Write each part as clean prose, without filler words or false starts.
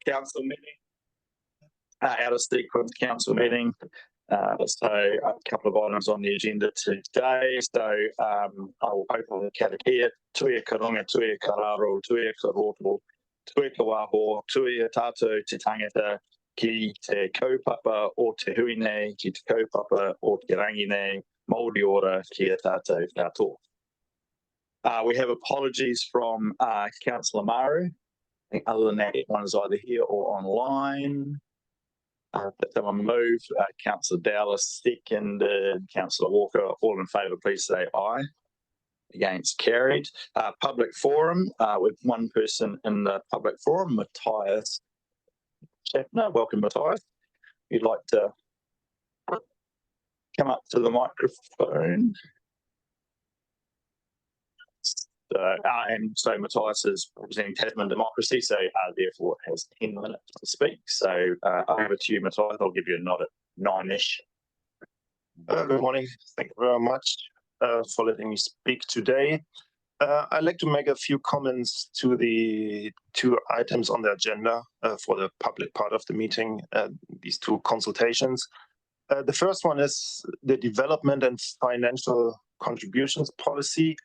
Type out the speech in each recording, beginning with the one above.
council meeting, out of sequence council meeting. So a couple of items on the agenda today. So I will open the karakia, tuia karunga, tuia kararo, tuia karoto, tuia kawaho, tuia tātou te tangata ki te kaupapa o te huine, ki te kaupapa o te rangine, Māori ora ki a tātou katoa. We have apologies from Councillor Maru. I think other than that, everyone's either here or online. But someone move. Councillor Dallas seconded. Councillor Walker, all in favour, please say aye. Against, carried. Public forum with one person in the public forum, Matthias Schaeffner. Welcome, Matthias. You'd like to come up to the microphone. And so Matthias is representing Tasman Democracy, so therefore has 10 minutes to speak. So over to you, Matthias. I'll give you a nod at 9-ish. Good morning. Thank you very much for letting me speak today. I'd like to make a few comments to the two items on the agenda for the public part of the meeting, these two consultations. The first one is the development and financial contributions policy.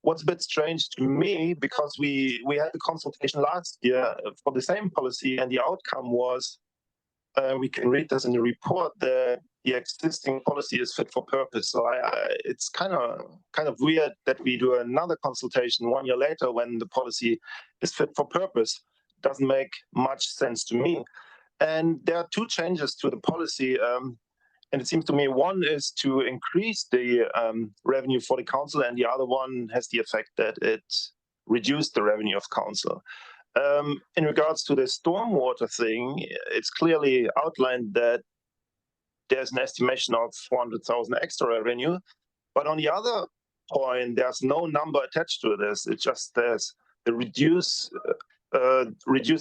What's a bit strange to me, because we had the consultation last year for the same policy, and the outcome was, we can read this in the report, that the existing policy is fit for purpose. So it's kind of weird that we do another consultation 1 year later when the policy is fit for purpose. Doesn't make much sense to me. And there are two changes to the policy. And it seems to me one is to increase the revenue for the council, and the other one has the effect that it reduced the revenue of council. In regards to the stormwater thing, it's clearly outlined that there's an estimation of 400,000 extra revenue. But on the other point, there's no number attached to this. It just there's the reduced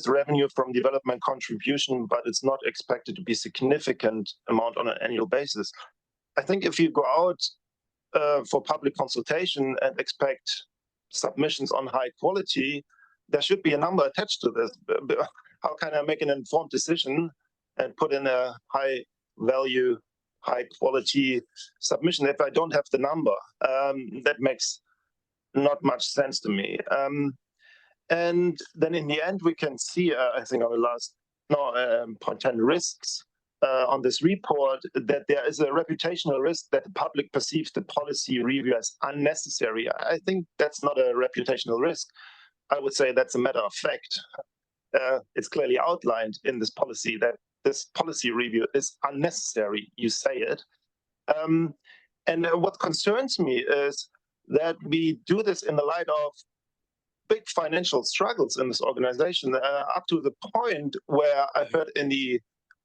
revenue from development contribution, but it's not expected to be significant amount on an annual basis. I think if you go out for public consultation and expect submissions on high quality, there should be a number attached to this. How can I make an informed decision and put in a high value, high quality submission if I don't have the number? That makes not much sense to me. And then in the end, we can see, I think on the last point 10, risks on this report, that there is a reputational risk that the public perceives the policy review as unnecessary. I think that's not a reputational risk. I would say that's a matter of fact. It's clearly outlined in this policy that this policy review is unnecessary. You say it. And what concerns me is that we do this in the light of big financial struggles in this organization, up to the point where I heard in the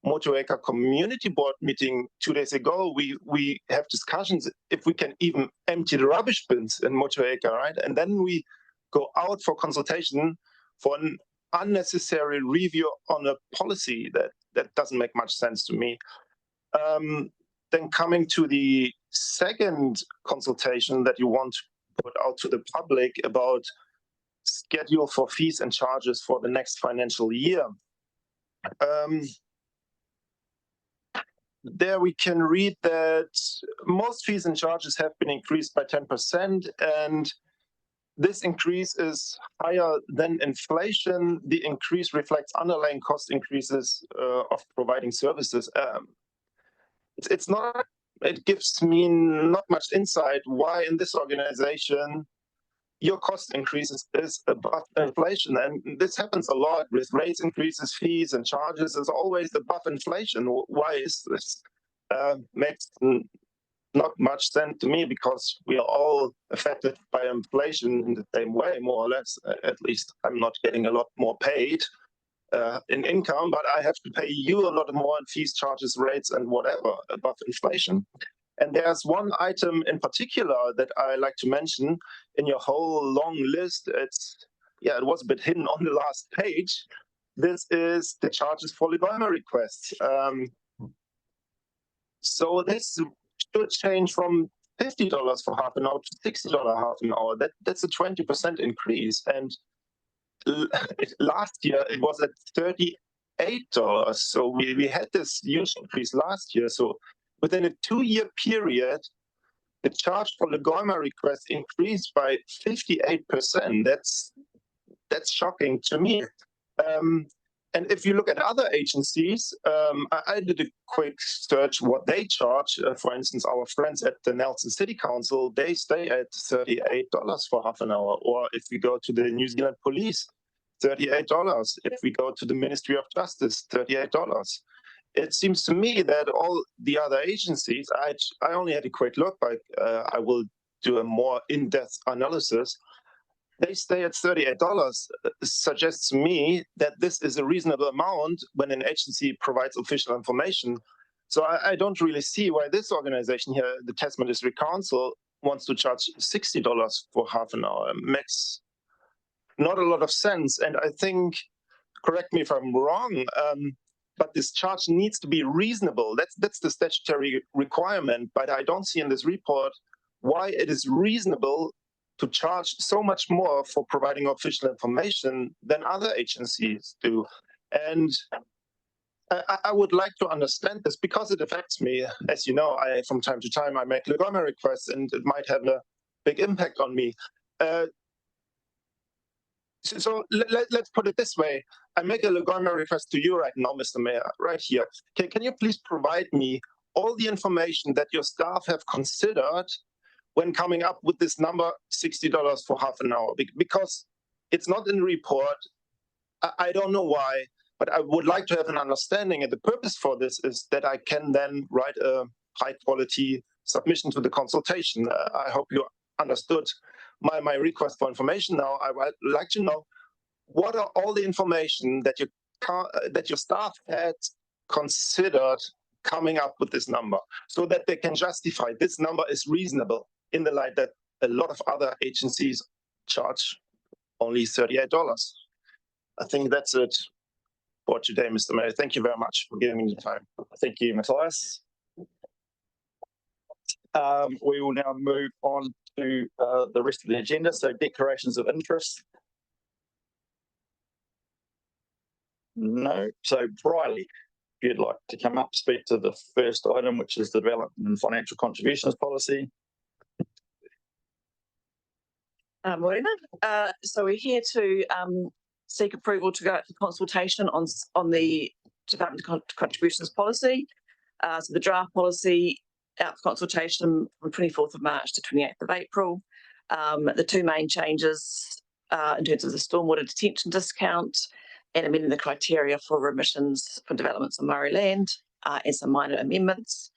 Motueka Community Board meeting 2 days ago, we have discussions if we can even empty the rubbish bins in Motueka, right? And then we go out for consultation for an unnecessary review on a policy that doesn't make much sense to me. Then coming to the second consultation that you want to put out to the public about schedule for fees and charges for the next financial year. There we can read that most fees and charges have been increased by 10%, and this increase is higher than inflation. The increase reflects underlying cost increases of providing services. It gives me not much insight why in this organization your cost increases is above inflation. And this happens a lot with rates increases, fees and charges is always above inflation. Why is this? Makes not much sense to me, because we are all affected by inflation in the same way, more or less. At least I'm not getting a lot more paid in income, but I have to pay you a lot more in fees, charges, rates, and whatever above inflation. And there's one item in particular that I like to mention in your whole long list. It was a bit hidden on the last page. This is the charges for Libaima requests. So this should change from $50 for half an hour to $60 half an hour. That's a 20% increase. And last year it was at $38. So we had this huge increase last year. So within a 2-year period, the charge for Legoima requests increased by 58%. That's shocking to me. And if you look at other agencies, I did a quick search what they charge. For instance, our friends at the Nelson City Council, they stay at $38 for half an hour. Or if we go to the New Zealand Police, $38. If we go to the Ministry of Justice, $38. It seems to me that all the other agencies, I only had a quick look, but I will do a more in-depth analysis. They stay at $38. Suggests to me that this is a reasonable amount when an agency provides official information. So I don't really see why this organization here, the Tasman District Council, wants to charge $60 for half an hour. It makes not a lot of sense. And I think, correct me if I'm wrong, but this charge needs to be reasonable. That's the statutory requirement. But I don't see in this report why it is reasonable to charge so much more for providing official information than other agencies do. And I would like to understand this because it affects me. As you know, from time to time, I make Legoima requests and it might have a big impact on me. So let's put it this way. I make a Legoima request to you right now, Mr. Mayor, right here. Can you please provide me all the information that your staff have considered when coming up with this number, $60 for half an hour? Because it's not in the report. I don't know why, but I would like to have an understanding. And the purpose for this is that I can then write a high quality submission to the consultation. I hope you understood my request for information now. I would like to know what are all the information that your staff had considered coming up with this number so that they can justify this number is reasonable in the light that a lot of other agencies charge only $38. I think that's it for today, Mr. Mayor. Thank you very much for giving me the time. Thank you, Matthias. We will now move on to the rest of the agenda. So declarations of interest. No. So Briley, if you'd like to come up, speak to the first item, which is the development and financial contributions policy. Morning. So we're here to seek approval to go out for consultation on the development contributions policy. So the draft policy out for consultation from 24th of March to 28th of April. The two main changes in terms of the stormwater detention discount and amending the criteria for remissions for developments on Murray land and some minor amendments.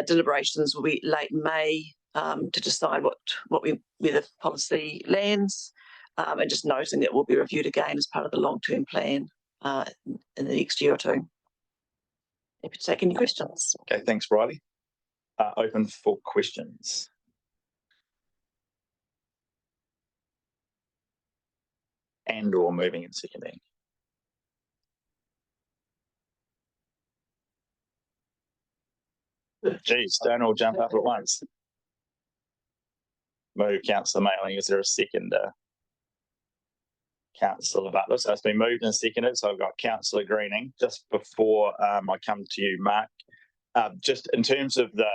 Deliberations will be late May to decide where the policy lands, and just noting that it will be reviewed again as part of the long-term plan in the next year or two. If you take any questions. Okay, thanks, Briley. Open for questions. And/or moving and seconding. Geez, don't all jump up at once. Move, Councillor Mailing. Is there a seconder? Councillor Butler. So it's been moved and seconded. So I've got Councillor Greening. Just before I come to you, Mark, just in terms of the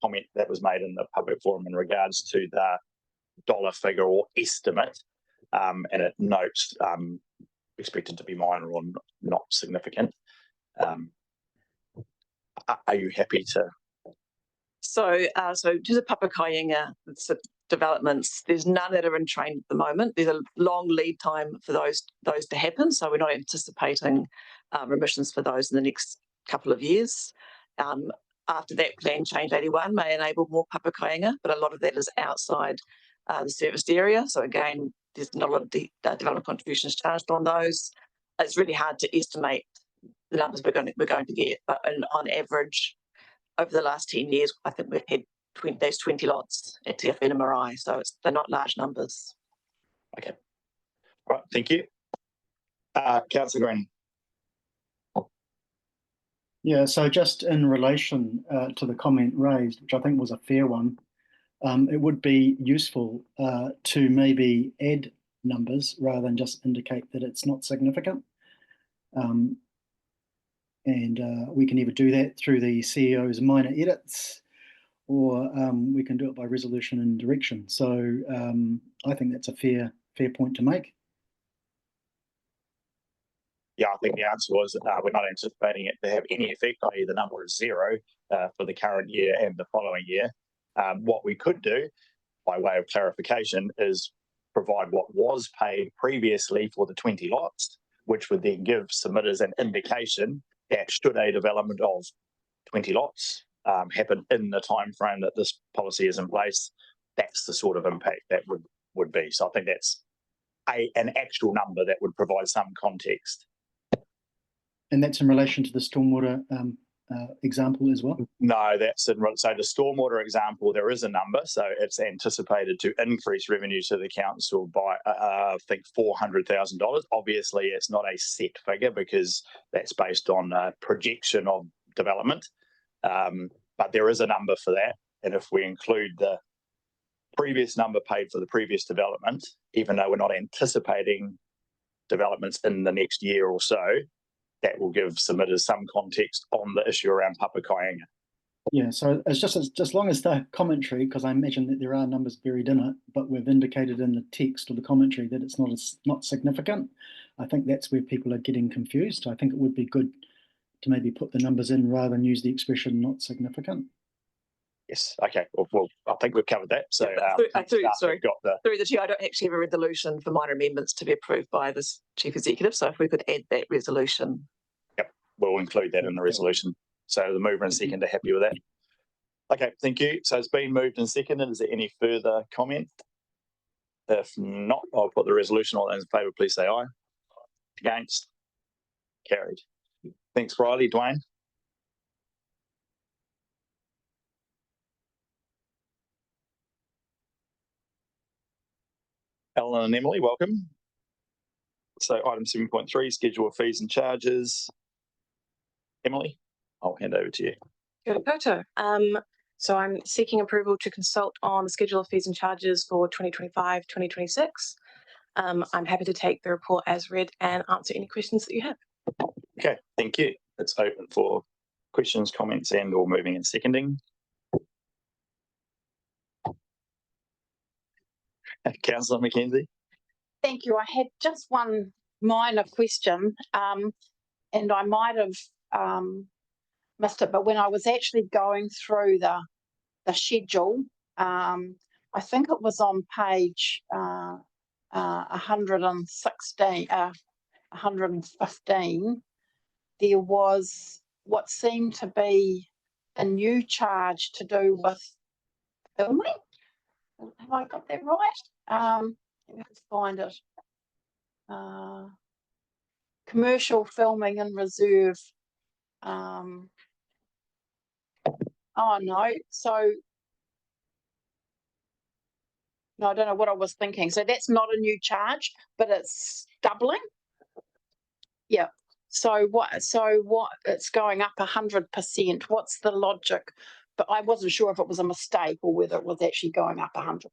comment that was made in the public forum in regards to the dollar figure or estimate, and it notes expected to be minor or not significant. Are you happy to? So to the Papakāinga developments, there's none that are in train at the moment. There's a long lead time for those to happen, so we're not anticipating remissions for those in the next couple of years. After that, Plan Change 81 may enable more Papakāinga, but a lot of that is outside the serviced area. So again, there's not a lot of development contributions charged on those. It's really hard to estimate the numbers we're going to get, but on average, over the last 10 years, I think we've had 20 lots at TFN and Marae, so they're not large numbers. Okay. All right, thank you. Councillor Green. Yeah, so just in relation to the comment raised, which I think was a fair one, it would be useful to maybe add numbers rather than just indicate that it's not significant. We can either do that through the CEO's minor edits, or we can do it by resolution and direction. So I think that's a fair point to make. Yeah, I think the answer was we're not anticipating it to have any effect, i.e. the number is 0 for the current year and the following year. What we could do, by way of clarification, is provide what was paid previously for the 20 lots, which would then give submitters an indication that should a development of 20 lots happen in the time frame that this policy is in place, that's the sort of impact that would be. So I think that's an actual number that would provide some context. And that's in relation to the stormwater example as well? No, that's in, so the stormwater example, there is a number, so it's anticipated to increase revenue to the council by I think $400,000. Obviously it's not a set figure because that's based on a projection of development, but there is a number for that, and if we include the previous number paid for the previous development, even though we're not anticipating developments in the next year or so, that will give submitters some context on the issue around Papakāinga. Yeah, so it's just as long as the commentary, because I imagine that there are numbers buried in it, but we've indicated in the text or the commentary that it's not significant. I think that's where people are getting confused. I think it would be good to maybe put the numbers in rather than use the expression not significant. Yes, okay, well I think we've covered that. So through the chair, I don't actually have a resolution for minor amendments to be approved by this chief executive, so if we could add that resolution. Yep, we'll include that in the resolution. So the mover and second are happy with that. Okay, thank you. So it's been moved and seconded. Is there any further comment? If not, I'll put the resolution. All those in favour, please say aye. Against? Carried. Thanks, Riley. Dwayne? Ellen and Emily, welcome. So item 7.3, schedule of fees and charges. Emily, I'll hand over to you. Kia ora koutou. So I'm seeking approval to consult on the schedule of fees and charges for 2025-2026. I'm happy to take the report as read and answer any questions that you have. Okay, thank you. It's open for questions, comments, and or moving and seconding. Councillor Mackenzie. Thank you. I had just one minor question, and I might have missed it, but when I was actually going through the schedule, I think it was on page 115, there was what seemed to be a new charge to do with filming. Have I got that right? Let me just find it. Commercial filming and reserve. Oh no, so no, I don't know what I was thinking. So that's not a new charge, but it's doubling. Yeah. So what it's going up 100%. What's the logic? But I wasn't sure if it was a mistake or whether it was actually going up 100%.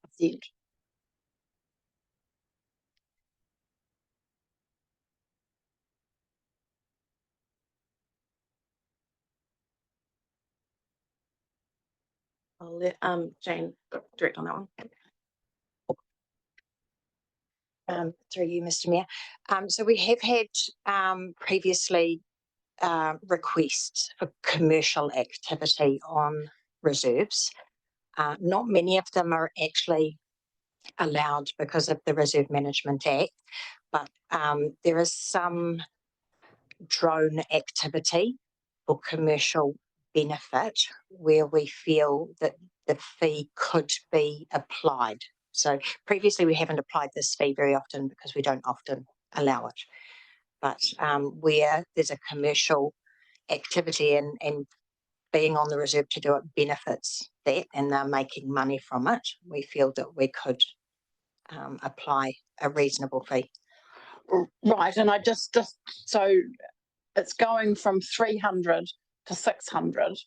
I'll let Jane direct on that one. Through you, Mr. Mayor. So we have had previously requests for commercial activity on reserves. Not many of them are actually allowed because of the Reserve Management Act, but there is some drone activity for commercial benefit where we feel that the fee could be applied. So previously we haven't applied this fee very often because we don't often allow it. But where there's a commercial activity and being on the reserve to do it benefits that and they're making money from it, we feel that we could apply a reasonable fee. Right, and I just so it's going from 300 to 600.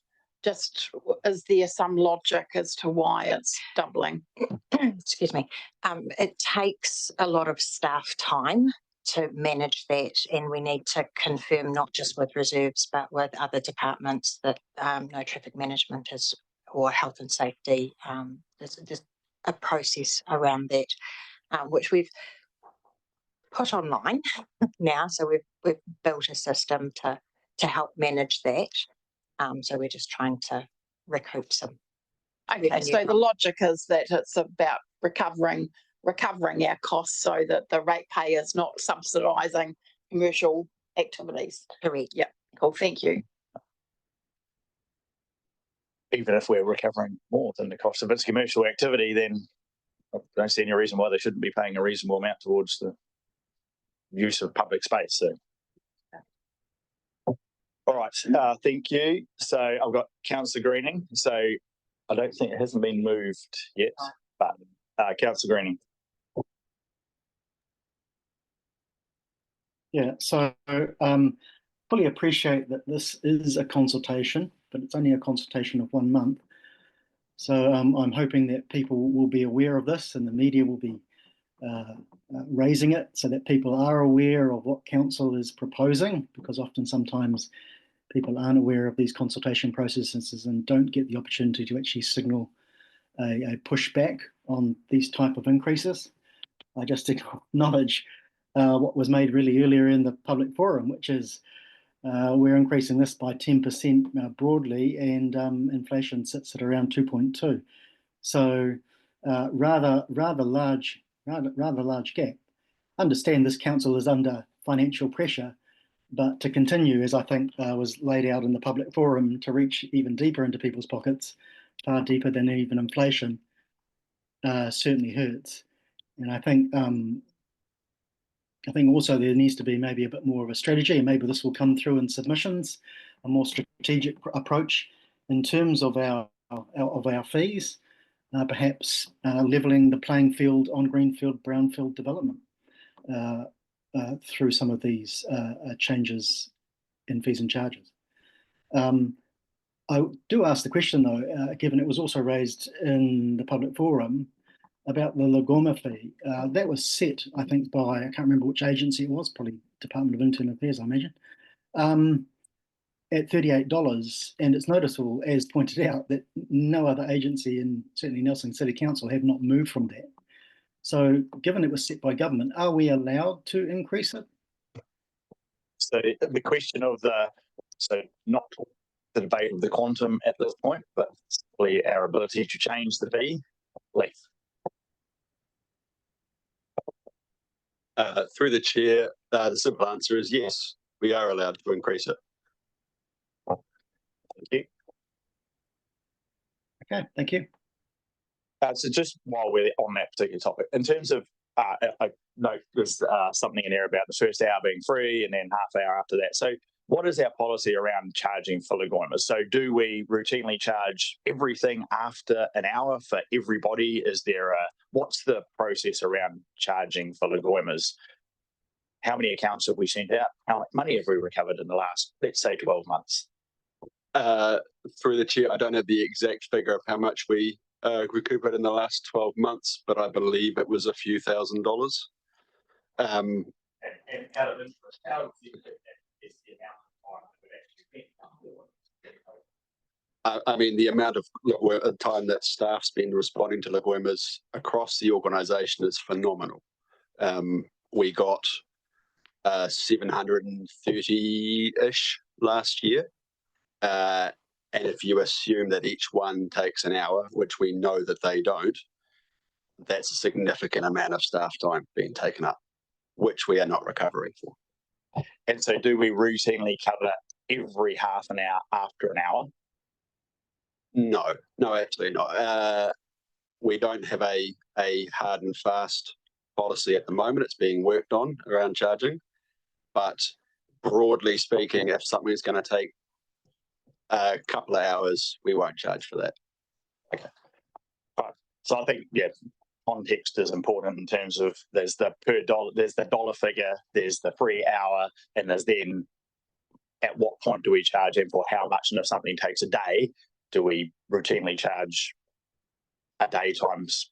Just, is there some logic as to why it's doubling? Excuse me. It takes a lot of staff time to manage that, and we need to confirm not just with reserves but with other departments that no traffic management is, or health and safety. There's a process around that, which we've put online now. So we've built a system to help manage that. So we're just trying to recoup some. Okay, so the logic is that it's about recovering our costs so that the ratepayer is not subsidising commercial activities. Correct. Yeah, cool. Thank you. Even if we're recovering more than the cost of its commercial activity, then I don't see any reason why they shouldn't be paying a reasonable amount towards the use of public space. So, all right, thank you. So I've got Councillor Greening. So I don't think it hasn't been moved yet, but Councillor Greening. Yeah, so fully appreciate that this is a consultation, but it's only a consultation of 1 month. So I'm hoping that people will be aware of this and the media will be raising it so that people are aware of what council is proposing, because sometimes people aren't aware of these consultation processes and don't get the opportunity to actually signal a pushback on these type of increases. I just acknowledge what was made really earlier in the public forum, which is we're increasing this by 10% broadly, and inflation sits at around 2.2. So rather large gap. Understand this council is under financial pressure, but to continue, as I think was laid out in the public forum, to reach even deeper into people's pockets, far deeper than even inflation, certainly hurts. And I think also there needs to be maybe a bit more of a strategy, and maybe this will come through in submissions, a more strategic approach in terms of our fees, perhaps levelling the playing field on greenfield, brownfield development through some of these changes in fees and charges. I do ask the question though, given it was also raised in the public forum, about the Lagoma fee. That was set, I think, by, I can't remember which agency it was, probably Department of Internal Affairs, I imagine, at $38. And it's noticeable, as pointed out, that no other agency, and certainly Nelson City Council, have not moved from that. So given it was set by government, are we allowed to increase it? So the question of not the debate of the quantum at this point, but simply our ability to change the fee. Leith. Through the chair, the simple answer is yes, we are allowed to increase it. Thank you. Okay, thank you. So just while we're on that particular topic, in terms of, I note there's something in there about the first hour being free and then half hour after that. So what is our policy around charging for Lagoimas? So do we routinely charge everything after an hour for everybody? Is there what's the process around charging for Lagoimas? How many accounts have we sent out? How much money have we recovered in the last, let's say, 12 months? Through the chair, I don't have the exact figure of how much we recouped in the last 12 months, but I believe it was a few $1,000s. And out of interest, how do you think that is the amount of time that we've actually spent? I mean, the amount of time that staff spend responding to Lagoimas across the organisation is phenomenal. We got 730-ish last year. And if you assume that each one takes an hour, which we know that they don't, that's a significant amount of staff time being taken up, which we are not recovering for. And so do we routinely cover every half an hour after an hour? No, actually not. We don't have a hard and fast policy at the moment. It's being worked on around charging. But broadly speaking, if something's going to take a couple of hours, we won't charge for that. Okay. All right. So I think, yeah, context is important in terms of there's the dollar figure, there's the free hour, and there's then at what point do we charge them for how much, and if something takes a day, do we routinely charge a day times?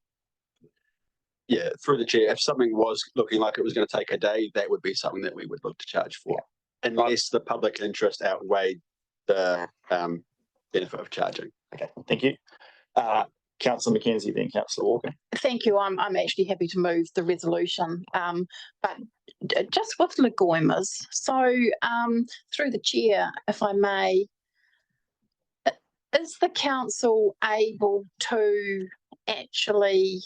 Yeah, through the chair, if something was looking like it was going to take a day, that would be something that we would look to charge for, unless the public interest outweighed the benefit of charging. Okay, thank you. Councillor Mackenzie, then Councillor Walker. Thank you. I'm actually happy to move the resolution. But just with Lagoimas, so through the chair, if I may, is the council able to actually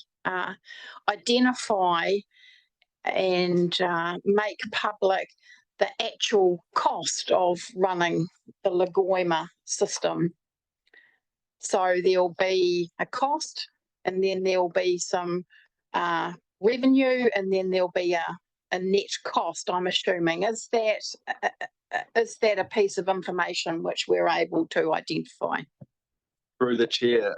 identify and make public the actual cost of running the Lagoima system? So there'll be a cost, and then there'll be some revenue, and then there'll be a net cost, I'm assuming. Is that a piece of information which we're able to identify? Through the chair,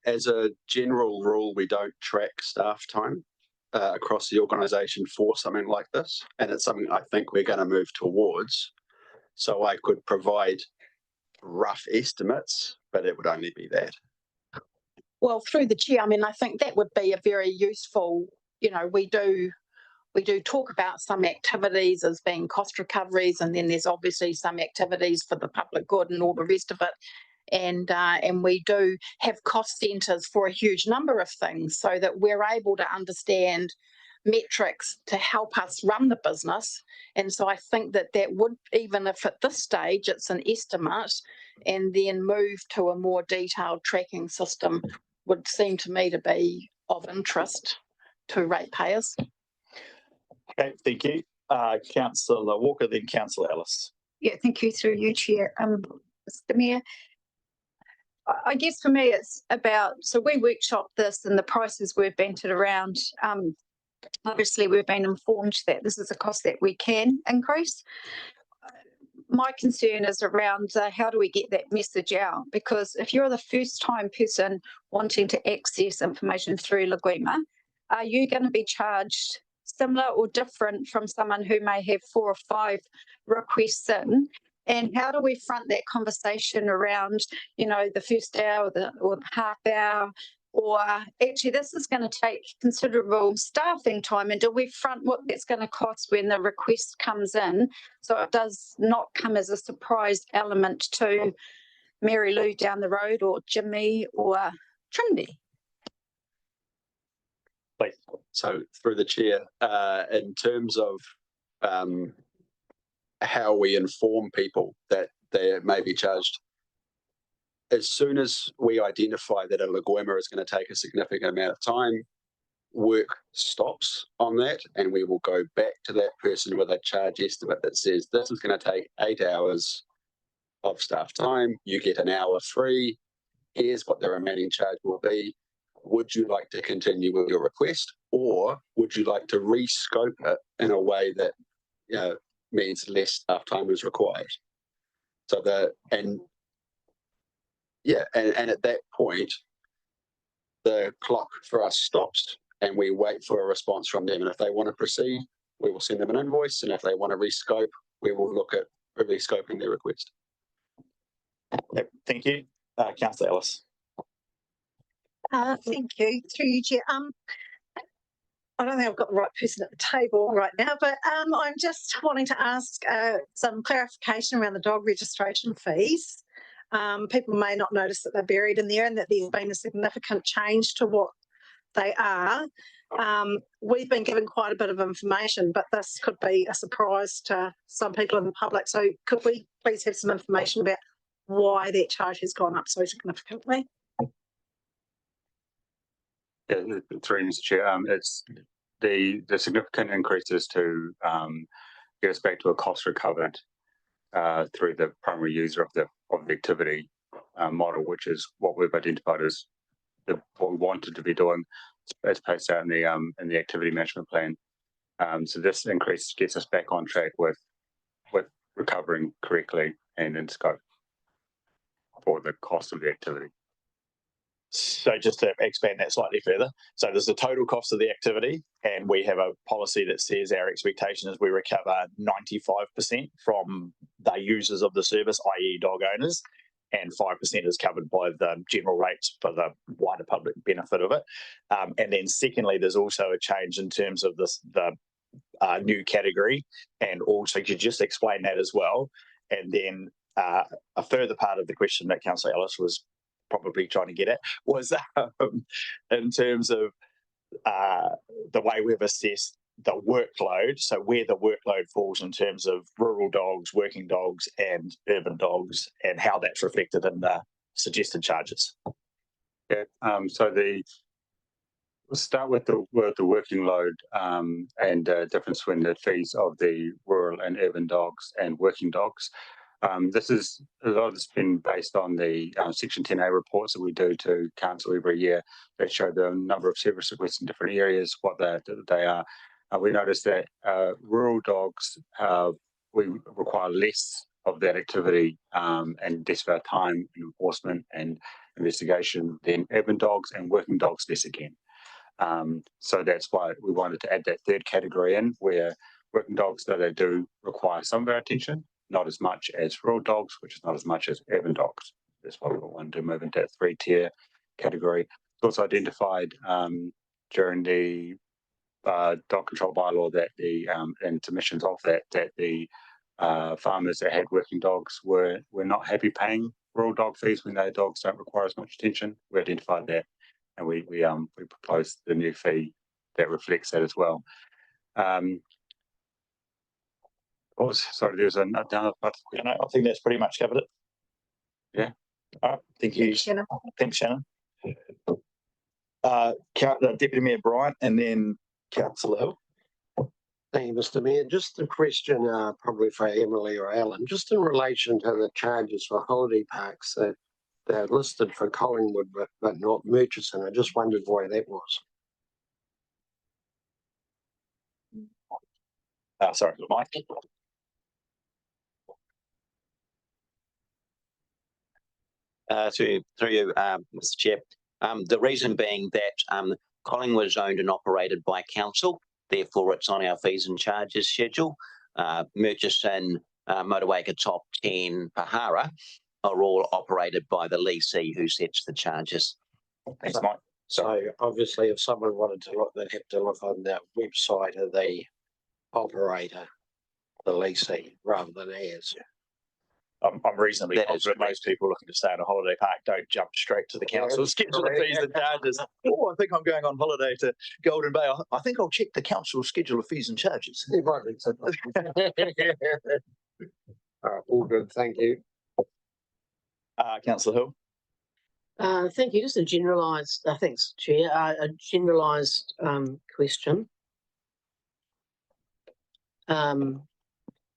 as a general rule, we don't track staff time across the organisation for something like this, and it's something I think we're going to move towards. So I could provide rough estimates, but it would only be that. Well, through the chair, I mean, I think that would be a very useful, we do talk about some activities as being cost recoveries, and then there's obviously some activities for the public good and all the rest of it. And we do have cost centres for a huge number of things, so that we're able to understand metrics to help us run the business. And so I think that would, even if at this stage it's an estimate, and then move to a more detailed tracking system, would seem to me to be of interest to ratepayers. Okay, thank you. Councillor Walker, then Councillor Ellis. Yeah, thank you, through you, Chair. Mr. Mayor, I guess for me it's about, so we workshopped this and the prices we've bantered around. Obviously we've been informed that this is a cost that we can increase. My concern is around how do we get that message out? Because if you're the first time person wanting to access information through Lagoima, are you going to be charged similar or different from someone who may have 4 or 5 requests in? And how do we front that conversation around, the first hour or the half hour, or actually this is going to take considerable staffing time, and do we front what that's going to cost when the request comes in, so it does not come as a surprise element to Mary Lou down the road, or Jimmy, or Trinity? Please. So through the chair, in terms of how we inform people that they may be charged, as soon as we identify that a Lagoima is going to take a significant amount of time, work stops on that, and we will go back to that person with a charge estimate that says this is going to take 8 hours of staff time, you get an hour free, here's what the remaining charge will be. Would you like to continue with your request, or would you like to rescope it in a way that means less staff time is required? So and at that point, the clock for us stops, and we wait for a response from them. And if they want to proceed, we will send them an invoice, and if they want to rescope, we will look at rescoping their request. Yep, thank you. Councillor Ellis. Thank you, through you, Chair. I don't think I've got the right person at the table right now, but I'm just wanting to ask some clarification around the dog registration fees. People may not notice that they're buried in there, and that there's been a significant change to what they are. We've been given quite a bit of information, but this could be a surprise to some people in the public. So could we please have some information about why that charge has gone up so significantly? Yeah, through Mr. Chair, it's the significant increases to get us back to a cost recovered through the primary user of the activity model, which is what we've identified as what we wanted to be doing, as posted out in the activity management plan. So this increase gets us back on track with recovering correctly and in scope for the cost of the activity. So just to expand that slightly further, so there's the total cost of the activity, and we have a policy that says our expectation is we recover 95% from the users of the service, i.e. dog owners, and 5% is covered by the general rates for the wider public benefit of it. And then secondly, there's also a change in terms of the new category, and also could you just explain that as well? And then a further part of the question that Councillor Ellis was probably trying to get at was in terms of the way we've assessed the workload, so where the workload falls in terms of rural dogs, working dogs and urban dogs, and how that's reflected in the suggested charges. Yeah, so we'll start with the working load and difference between the fees of the rural and urban dogs and working dogs. This is a lot of it's been based on the Section 10A reports that we do to Council every year that show the number of service requests in different areas, what they are. We noticed that rural dogs, we require less of that activity and less of our time in enforcement and investigation than urban dogs, and working dogs less again. So that's why we wanted to add that third category in, where working dogs, though they do require some of our attention, not as much as rural dogs, which is not as much as urban dogs. That's why we wanted to move into that 3-tier category. It's also identified during the dog control bylaw that and submissions of that the farmers that had working dogs were not happy paying rural dog fees when their dogs don't require as much attention. We identified that, and we proposed the new fee that reflects that as well. Sorry, there's another part. I think that's pretty much covered it. Yeah. All right. Thank you. Shannon. Thanks, Shannon. Deputy Mayor Bryant, and then Councillor Hill. Thank you, Mr. Mayor. Just a question, probably for Emily or Alan, just in relation to the charges for holiday parks that they're listed for Collingwood, but not Murchison. I just wondered why that was. Sorry, Mike. Through you, Mr. Chair. The reason being that Collingwood is owned and operated by council, therefore it's on our fees and charges schedule. Murchison, Motorwaker, Top 10, Pahara are all operated by the leasee who sets the charges. Thanks, Mike. So obviously, if someone wanted to look, they'd have to look on the website of the operator, the leasee, rather than as. I'm reasonably confident most people looking to stay at a holiday park don't jump straight to the council's schedule of fees and charges. Oh, I think I'm going on holiday to Golden Bay. I think I'll check the council's schedule of fees and charges. All right, all good. Thank you. Councillor Hill. Thank you. Just a generalised, thanks, Chair. A generalised question.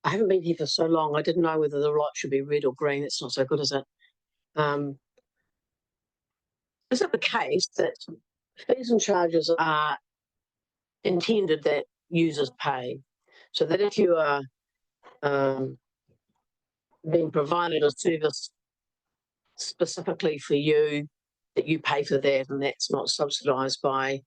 I haven't been here for so long. I didn't know whether the light should be red or green. It's not so good, is it? Is it the case that fees and charges are intended that users pay, so that if you are being provided a service specifically for you, that you pay for that, and that's not subsidised by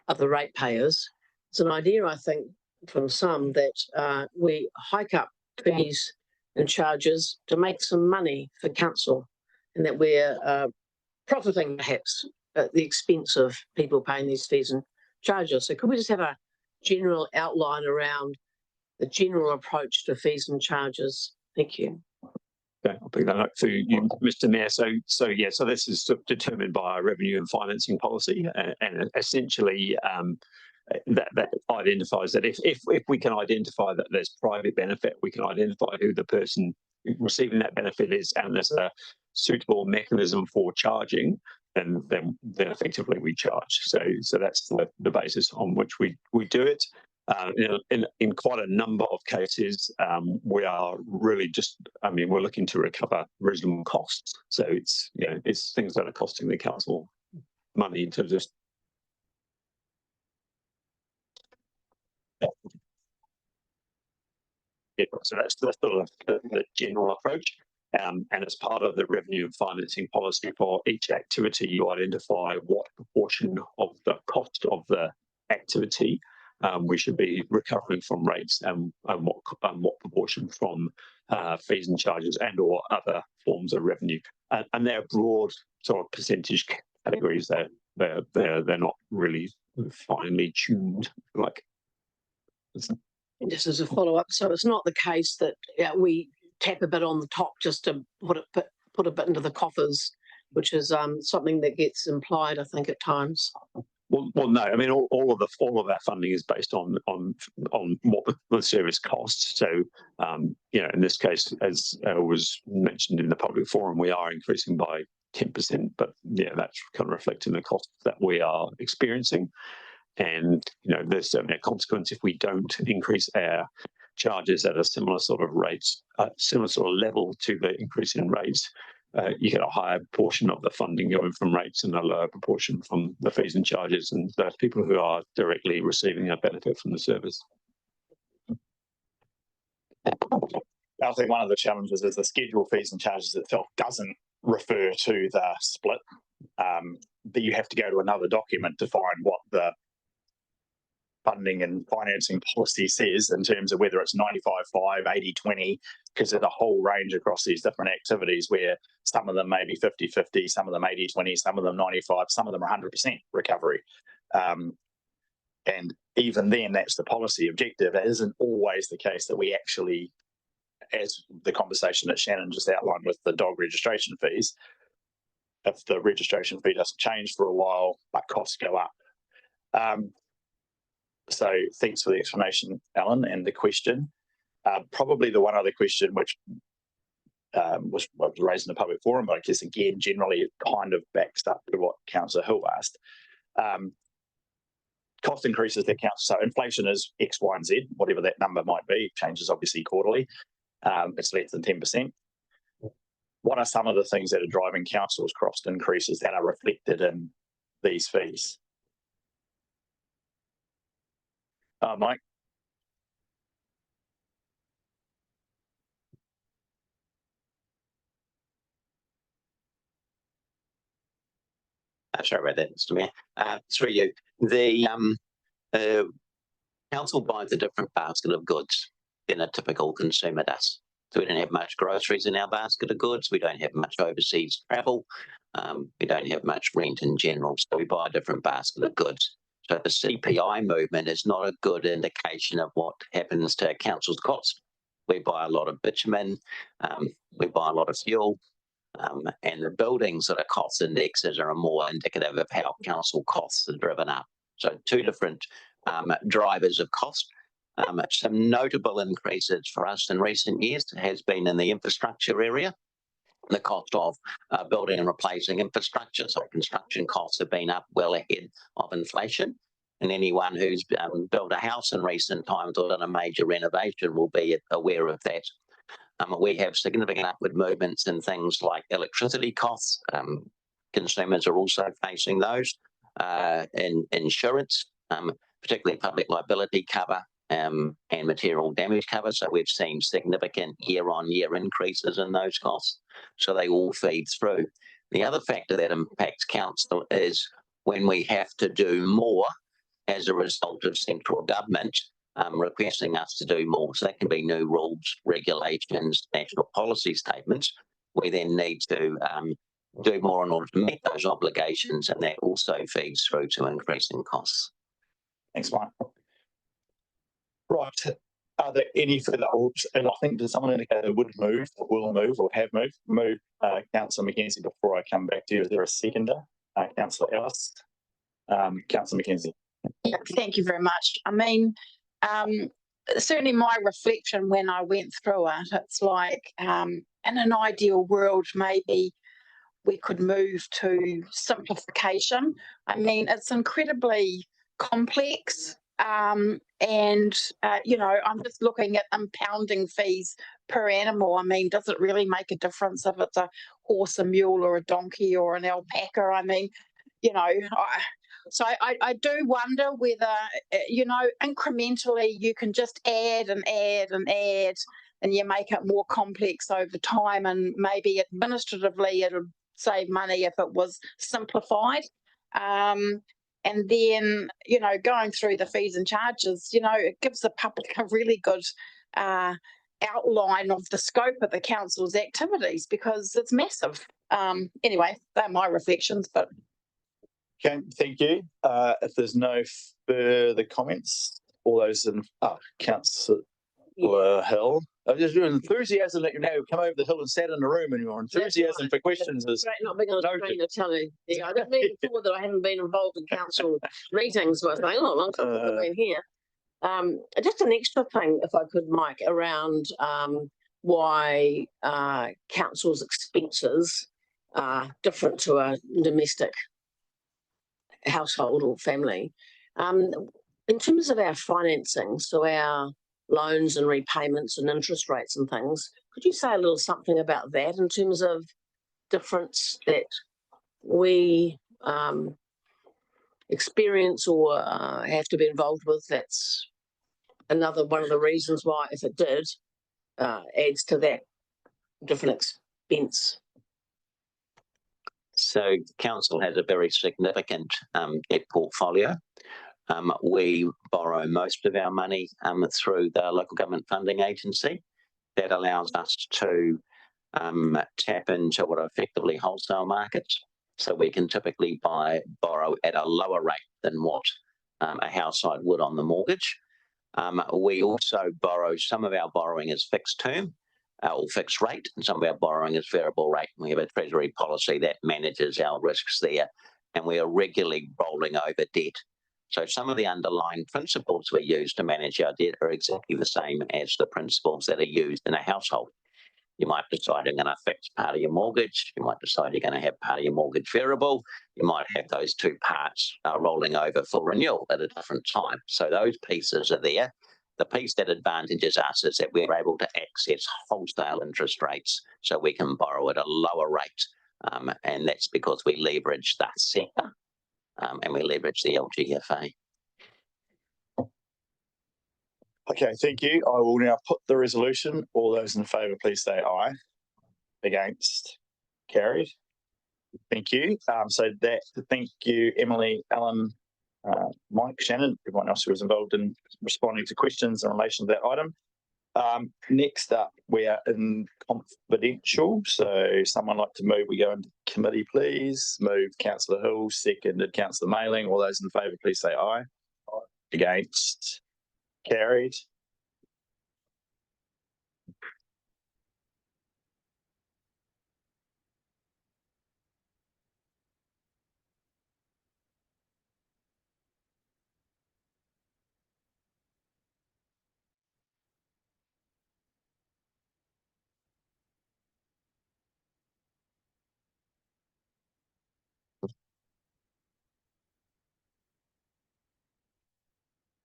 other ratepayers? It's an idea, I think, from some that we hike up fees and charges to make some money for council, and that we're profiting perhaps at the expense of people paying these fees and charges. So could we just have a general outline around the general approach to fees and charges? Thank you. Okay, I'll pick that up for you, Mr. Mayor. So this is determined by our revenue and financing policy, and essentially that identifies that if we can identify that there's private benefit, we can identify who the person receiving that benefit is, and there's a suitable mechanism for charging, then effectively we charge. So that's the basis on which we do it. In quite a number of cases, we are really just, we're looking to recover reasonable costs. So it's things that are costing the council money in terms of. So that's sort of the general approach. And as part of the revenue and financing policy for each activity, you identify what proportion of the cost of the activity we should be recovering from rates and what proportion from fees and charges and or other forms of revenue. And they're broad sort of percentage categories. They're not really finely tuned, like. Just as a follow-up, so it's not the case that we tap a bit on the top just to put a bit into the coffers, which is something that gets implied, I think, at times. Well, no. I mean, all of that funding is based on what the service costs. So, in this case, as was mentioned in the public forum, we are increasing by 10%. But yeah, that's kind of reflecting the costs that we are experiencing. And there's certainly a consequence if we don't increase our charges at a similar sort of rates, similar sort of level to the increase in rates. You get a higher proportion of the funding going from rates and a lower proportion from the fees and charges, and those people who are directly receiving a benefit from the service. I think one of the challenges is the schedule fees and charges itself doesn't refer to the split, but you have to go to another document to find what the funding and financing policy says in terms of whether it's 95/5, 80/20, because there's a whole range across these different activities where some of them may be 50/50, some of them 80/20, some of them 95, some of them are 100% recovery. And even then, that's the policy objective. It isn't always the case that we actually, as the conversation that Shannon just outlined with the dog registration fees, if the registration fee doesn't change for a while, but costs go up. So thanks for the explanation, Alan, and the question. Probably the one other question which was raised in the public forum, but I guess again, generally it kind of backs up to what Councillor Hill asked. Cost increases that council, so inflation is X, Y, and Z, whatever that number might be, changes obviously quarterly. It's less than 10%. What are some of the things that are driving council's cost increases that are reflected in these fees? Mike? Sorry about that, Mr. Mayor. Through you. The council buys a different basket of goods than a typical consumer does. So we don't have much groceries in our basket of goods. We don't have much overseas travel. We don't have much rent in general. So we buy a different basket of goods. So the CPI movement is not a good indication of what happens to council's cost. We buy a lot of bitumen, we buy a lot of fuel, and the building sort of cost indexes are more indicative of how council costs are driven up. So two different drivers of cost. Some notable increases for us in recent years has been in the infrastructure area. The cost of building and replacing infrastructure, so construction costs have been up well ahead of inflation. And anyone who's built a house in recent times or done a major renovation will be aware of that. We have significant upward movements in things like electricity costs. Consumers are also facing those. In insurance, particularly public liability cover and material damage cover. So we've seen significant year-on-year increases in those costs. So they all feed through. The other factor that impacts council is when we have to do more as a result of central government requesting us to do more. So that can be new rules, regulations, national policy statements. We then need to do more in order to meet those obligations, and that also feeds through to increasing costs. Thanks, Mike. Right. Are there any further, and I think does someone indicate they would move or will move or have moved? Councillor Mackenzie, before I come back to you, is there a seconder? Councillor Ellis. Councillor Mackenzie. Yeah, thank you very much. I mean, certainly my reflection when I went through it, it's like in an ideal world, maybe we could move to simplification. I mean, it's incredibly complex. I'm just looking at impounding fees per animal. I mean, does it really make a difference if it's a horse, a mule, or a donkey, or an alpaca? I mean, so I do wonder whether, incrementally you can just add and add and add, and you make it more complex over time, and maybe administratively it would save money if it was simplified. And then, you know, going through the fees and charges, you know, it gives the public a really good outline of the scope of the council's activities because it's massive. Anyway, they're my reflections, but. Okay, thank you. If there's no further comments, all those in Councillor Hill. I'm just doing enthusiasm that you know come over the hill and sat in the room, and your enthusiasm for questions is great not being on a train to tell you. Yeah, I don't mean before that I haven't been involved in council meetings, but I think, oh, long time I've been here. Just an extra thing, if I could, Mike, around why council's expenses are different to a domestic household or family. In terms of our financing, so our loans and repayments and interest rates and things, could you say a little something about that in terms of difference that we experience or have to be involved with? That's another one of the reasons why, if it did, adds to that different expense. So council has a very significant debt portfolio. We borrow most of our money through the local government funding agency. That allows us to tap into what are effectively wholesale markets. So we can typically borrow at a lower rate than what a household would on the mortgage. We also borrow, some of our borrowing is fixed term or fixed rate, and some of our borrowing is variable rate. We have a treasury policy that manages our risks there, and we are regularly rolling over debt. So some of the underlying principles we use to manage our debt are exactly the same as the principles that are used in a household. You might decide you're going to fix part of your mortgage. You might decide you're going to have part of your mortgage variable. You might have those two parts rolling over for renewal at a different time. So those pieces are there. The piece that advantages us is that we're able to access wholesale interest rates so we can borrow at a lower rate. And that's because we leverage that sector and we leverage the LGFA. Okay, thank you. I will now put the resolution. All those in favour, please say aye. Against? Carried. Thank you. Thank you, Emily, Alan, Mike, Shannon, everyone else who was involved in responding to questions in relation to that item. Next up, we are in confidential. So someone like to move, we go into committee, please. Move Councillor Hill, seconded Councillor Mailing. All those in favour, please say aye. Against? Carried.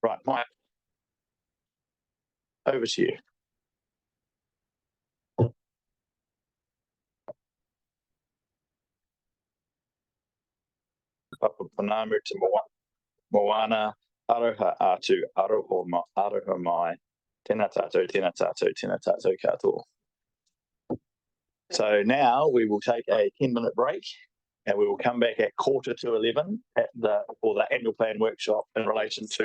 Right, Mike. Over to you. Papapanama to Moana, aroha atu, aroha mai, tēnā tātou, tēnā tātou, tēnā tātou katoa. So now we will take a 10-minute break and we will come back at 10:45 for the annual plan workshop in relation to